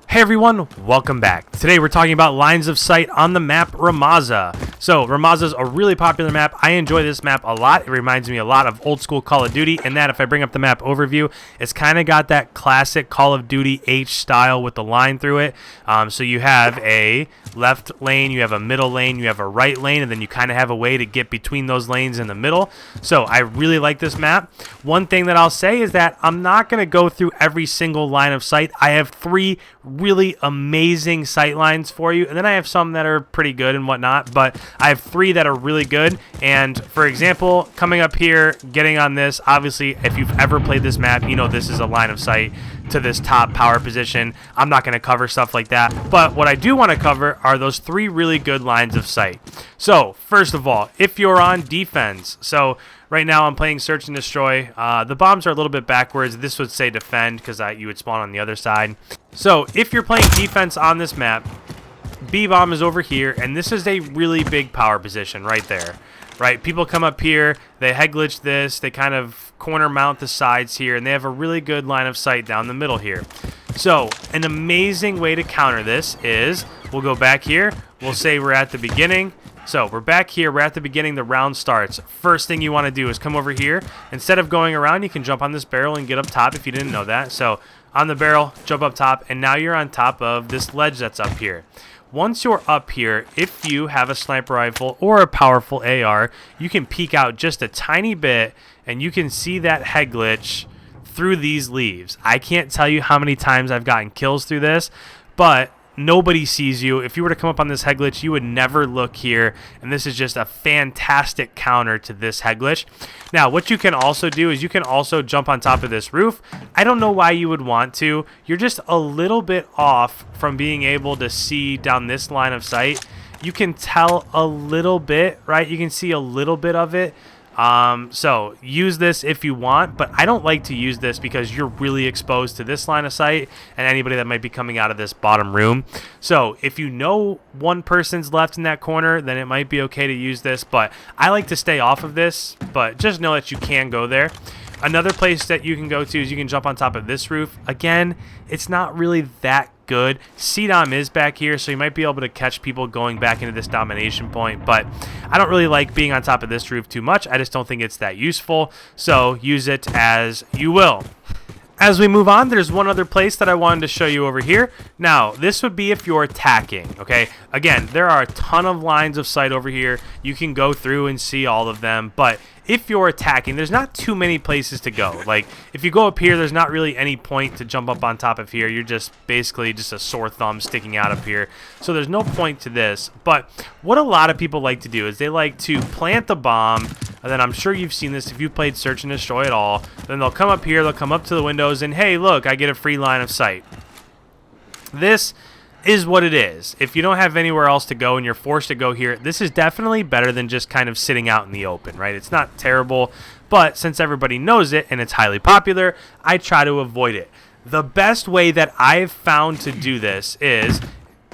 Hey everyone, welcome back. Today we're talking about lines of sight on the map Rammaza. So Rammaza is a really popular map. I enjoy this map a lot. It reminds me a lot of old school Call of Duty, and that if I bring up the map overview, it's kind of got that classic Call of Duty H style with the line through it. So you have a left lane, you have a middle lane, you have a right lane, and then you kind of have a way to get between those lanes in the middle. So I really like this map. One thing that I'll say is that I'm not going to go through every single line of sight. I have three really amazing sight lines for you, and then I have some that are pretty good and whatnot, but I have three that are really good. And for example, coming up here, getting on this, obviously if you've ever played this map, you know this is a line of sight to this top power position. I'm not going to cover stuff like that, but what I do want to cover are those three really good lines of sight. So first of all, if you're on defense, so right now I'm playing Search and Destroy. The bombs are a little bit backwards. This would say defend because you would spawn on the other side. So if you're playing defense on this map, B-bomb is over here, and this is a really big power position right there. Right, people come up here, they head glitch this, they kind of corner mount the sides here, and they have a really good line of sight down the middle here. So an amazing way to counter this is, we'll go back here, we'll say we're at the beginning. So we're back here, we're at the beginning, the round starts. First thing you want to do is come over here. Instead of going around, you can jump on this barrel and get up top if you didn't know that. So on the barrel, jump up top, and now you're on top of this ledge that's up here. Once you're up here, if you have a sniper rifle or a powerful AR, you can peek out just a tiny bit and you can see that head glitch through these leaves. I can't tell you how many times I've gotten kills through this, but nobody sees you. If you were to come up on this head glitch, you would never look here, and this is just a fantastic counter to this head glitch. Now, what you can also do is you can also jump on top of this roof. I don't know why you would want to. You're just a little bit off from being able to see down this line of sight. You can tell a little bit, right? You can see a little bit of it. So use this if you want, but I don't like to use this because you're really exposed to this line of sight and anybody that might be coming out of this bottom room. So if you know one person's left in that corner, then it might be okay to use this, but I like to stay off of this, but just know that you can go there. Another place that you can go to is you can jump on top of this roof. Again, it's not really that good. CDOM is back here, so you might be able to catch people going back into this domination point, but I don't really like being on top of this roof too much. I just don't think it's that useful, so use it as you will. As we move on, there's one other place that I wanted to show you over here. Now, this would be if you're attacking, okay? Again, there are a ton of lines of sight over here. You can go through and see all of them, but if you're attacking, there's not too many places to go. Like, if you go up here, there's not really any point to jump up on top of here. You're just basically just a sore thumb sticking out up here. So there's no point to this. But what a lot of people like to do is they like to plant the bomb, and then I'm sure you've seen this if you've played Search and Destroy at all. Then they'll come up here, they'll come up to the windows, and hey, look, I get a free line of sight. This is what it is. If you don't have anywhere else to go and you're forced to go here, this is definitely better than just kind of sitting out in the open, right? It's not terrible, but since everybody knows it and it's highly popular, I try to avoid it. The best way that I've found to do this is,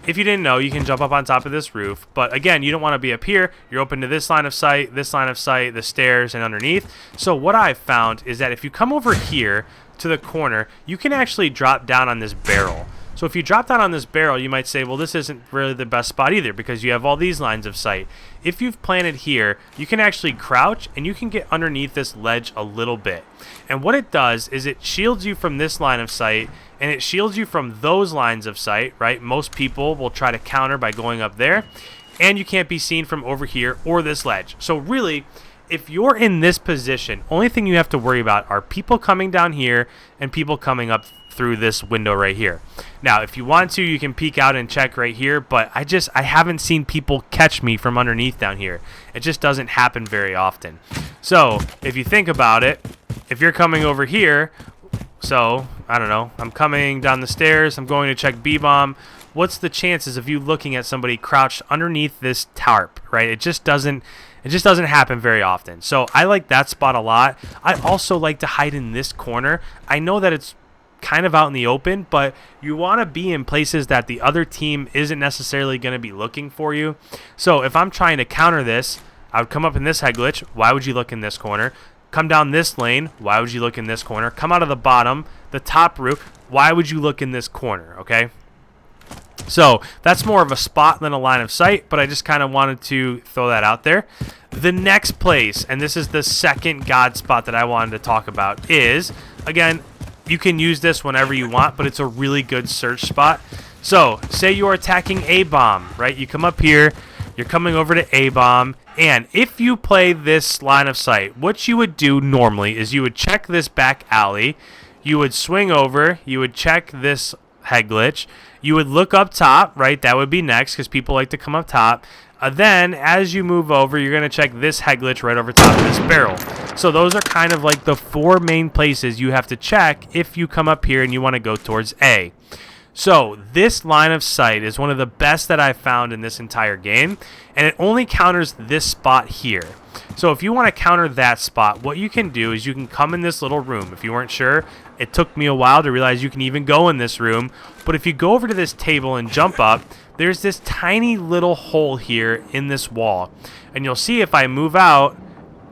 if you didn't know, you can jump up on top of this roof, but again, you don't want to be up here. You're open to this line of sight, the stairs, and underneath. So what I've found is that if you come over here to the corner, you can actually drop down on this barrel. So if you drop down on this barrel, you might say, well, this isn't really the best spot either because you have all these lines of sight. If you've planted here, you can actually crouch and you can get underneath this ledge a little bit. And what it does is it shields you from this line of sight and it shields you from those lines of sight, right? Most people will try to counter by going up there, and you can't be seen from over here or this ledge. So really, if you're in this position, only thing you have to worry about are people coming down here and people coming up through this window right here. Now, if you want to, you can peek out and check right here, but I haven't seen people catch me from underneath down here. It just doesn't happen very often. So if you think about it, if you're coming over here, so I don't know, I'm coming down the stairs, I'm going to check B-bomb. What's the chances of you looking at somebody crouched underneath this tarp, right? It just doesn't happen very often. So I like that spot a lot. I also like to hide in this corner. I know that it's kind of out in the open, but you want to be in places that the other team isn't necessarily going to be looking for you. So if I'm trying to counter this, I would come up in this head glitch. Why would you look in this corner? Come down this lane. Why would you look in this corner? Come out of the bottom, the top roof. Why would you look in this corner? Okay. So that's more of a spot than a line of sight, but I just kind of wanted to throw that out there. The next place, and this is the second God spot that I wanted to talk about, is, again, you can use this whenever you want, but it's a really good search spot. So say you're attacking A-bomb, right? You come up here, you're coming over to A-bomb, and if you play this line of sight, what you would do normally is you would check this back alley, you would swing over, you would check this head glitch, you would look up top, right? That would be next because people like to come up top. Then, as you move over, you're going to check this head glitch right over top of this barrel. So those are kind of like the 4 main places you have to check if you come up here and you want to go towards A. So this line of sight is one of the best that I've found in this entire game, and it only counters this spot here. So if you want to counter that spot, what you can do is you can come in this little room. If you weren't sure, it took me a while to realize you can even go in this room. But if you go over to this table and jump up, there's this tiny little hole here in this wall. And you'll see if I move out,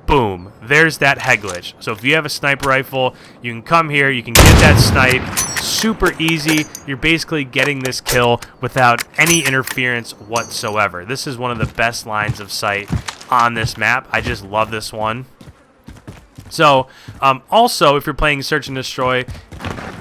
boom, there's that head glitch. So if you have a sniper rifle, you can come here, you can get that snipe. Super easy. You're basically getting this kill without any interference whatsoever. This is one of the best lines of sight on this map. I just love this one. So also, if you're playing Search and Destroy,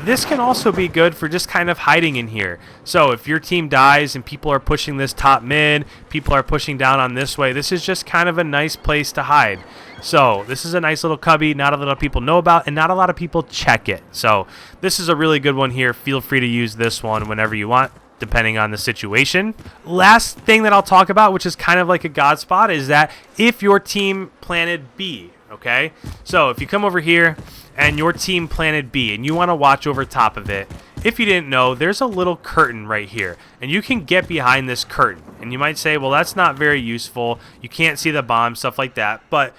this can also be good for just kind of hiding in here. So if your team dies and people are pushing this top mid, people are pushing down on this way, this is just kind of a nice place to hide. So this is a nice little cubby not a lot of people know about, and not a lot of people check it. So this is a really good one here. Feel free to use this one whenever you want, depending on the situation. Last thing that I'll talk about, which is kind of like a God spot, is that if your team planted B, okay? So if you come over here and your team planted B and you want to watch over top of it, if you didn't know, there's a little curtain right here, and you can get behind this curtain. And you might say, well, that's not very useful. You can't see the bomb, stuff like that. But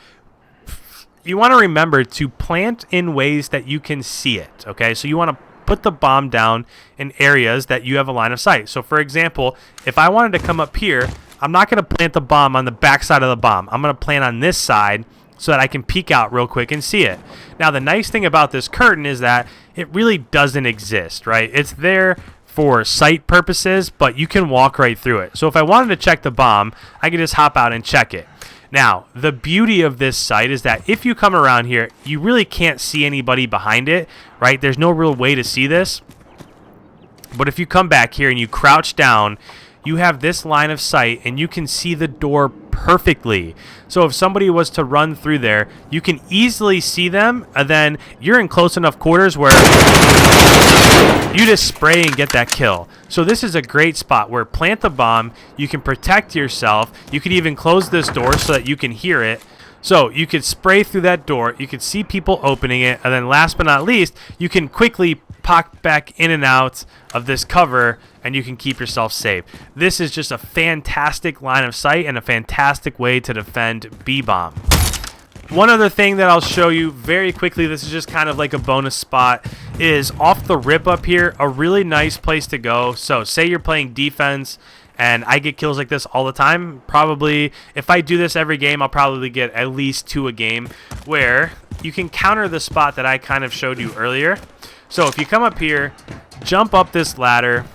you want to remember to plant in ways that you can see it, okay? So you want to put the bomb down in areas that you have a line of sight. So for example, if I wanted to come up here, I'm not going to plant the bomb on the back side of the bomb. I'm going to plant on this side so that I can peek out real quick and see it. Now the nice thing about this curtain is that it really doesn't exist, right? It's there for sight purposes, but you can walk right through it. So if I wanted to check the bomb, I could just hop out and check it. Now, the beauty of this site is that if you come around here, you really can't see anybody behind it, right? There's no real way to see this. But if you come back here and you crouch down, you have this line of sight and you can see the door perfectly. So if somebody was to run through there, you can easily see them, and then you're in close enough quarters where you just spray and get that kill. So this is a great spot where plant the bomb, you can protect yourself, you could even close this door so that you can hear it. So you could spray through that door, you could see people opening it, and then last but not least, you can quickly pop back in and out of this cover and you can keep yourself safe. This is just a fantastic line of sight and a fantastic way to defend B-bomb. One other thing that I'll show you very quickly, this is just kind of like a bonus spot, is off the rip up here, a really nice place to go. So say you're playing defense, and I get kills like this all the time. Probably, if I do this every game, I'll probably get at least 2 a game, where you can counter the spot that I kind of showed you earlier. So if you come up here, jump up this ladder,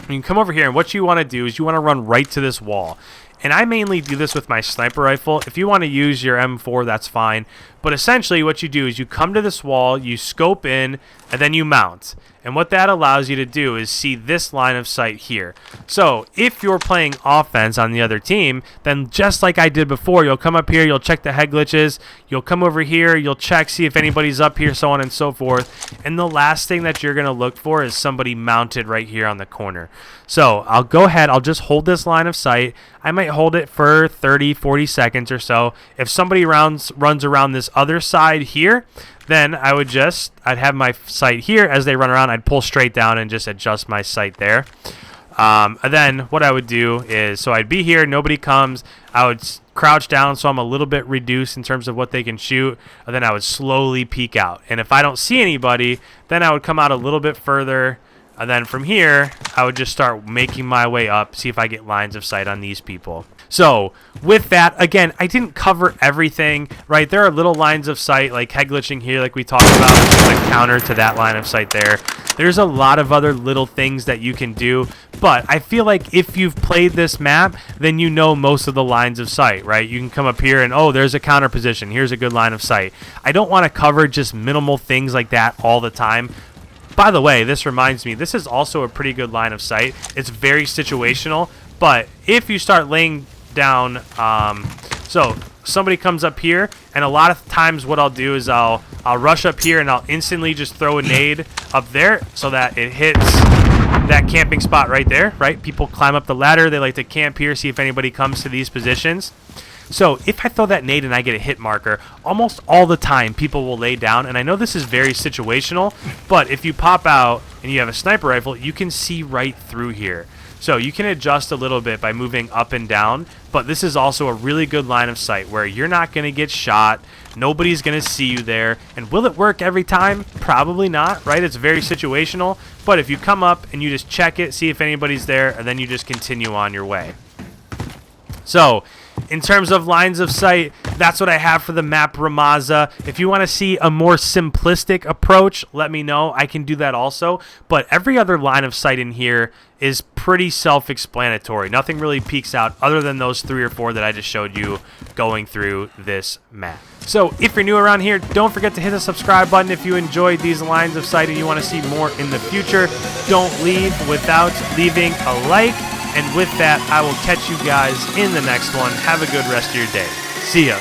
you can come over here, and what you want to do is you want to run right to this wall. And I mainly do this with my sniper rifle. If you want to use your M4, that's fine. But essentially what you do is you come to this wall, you scope in, and then you mount. And what that allows you to do is see this line of sight here. So if you're playing offense on the other team, then just like I did before, you'll come up here, you'll check the head glitches, you'll come over here, you'll check, see if anybody's up here, so on and so forth. And the last thing that you're going to look for is somebody mounted right here on the corner. So I'll go ahead, I'll just hold this line of sight. I might hold it for 30, 40 seconds or so. If somebody runs around this other side here, then I'd have my sight here. As they run around, I'd pull straight down and just adjust my sight there. And then what I would do is, so I'd be here, nobody comes, I would crouch down so I'm a little bit reduced in terms of what they can shoot, and then I would slowly peek out. And if I don't see anybody, then I would come out a little bit further, And then from here, I would just start making my way up, see if I get lines of sight on these people. So with that, again, I didn't cover everything, right? There are little lines of sight like head glitching here, like we talked about, which is a counter to that line of sight there. There's a lot of other little things that you can do, but I feel like if you've played this map, then you know most of the lines of sight, right? You can come up here and, oh, there's a counter position. Here's a good line of sight. I don't want to cover just minimal things like that all the time. By the way, this reminds me, this is also a pretty good line of sight. It's very situational, but if you start laying down, so somebody comes up here, and a lot of times what I'll do is I'll rush up here and I'll instantly just throw a nade up there so that it hits that camping spot right there, right? People climb up the ladder, they like to camp here, see if anybody comes to these positions. So if I throw that nade and I get a hit marker, almost all the time people will lay down, and I know this is very situational, but if you pop out and you have a sniper rifle, you can see right through here. So you can adjust a little bit by moving up and down, but this is also a really good line of sight where you're not going to get shot, nobody's going to see you there, and will it work every time? Probably not, right? It's very situational, but if you come up and you just check it, see if anybody's there, and then you just continue on your way. So in terms of lines of sight, that's what I have for the map Rammaza. If you want to see a more simplistic approach, let me know. I can do that also. But every other line of sight in here is pretty self-explanatory. Nothing really peeks out other than those 3 or 4 that I just showed you going through this map. So if you're new around here, don't forget to hit the subscribe button if you enjoyed these lines of sight and you want to see more in the future. Don't leave without leaving a like. And with that, I will catch you guys in the next one. Have a good rest of your day. See ya.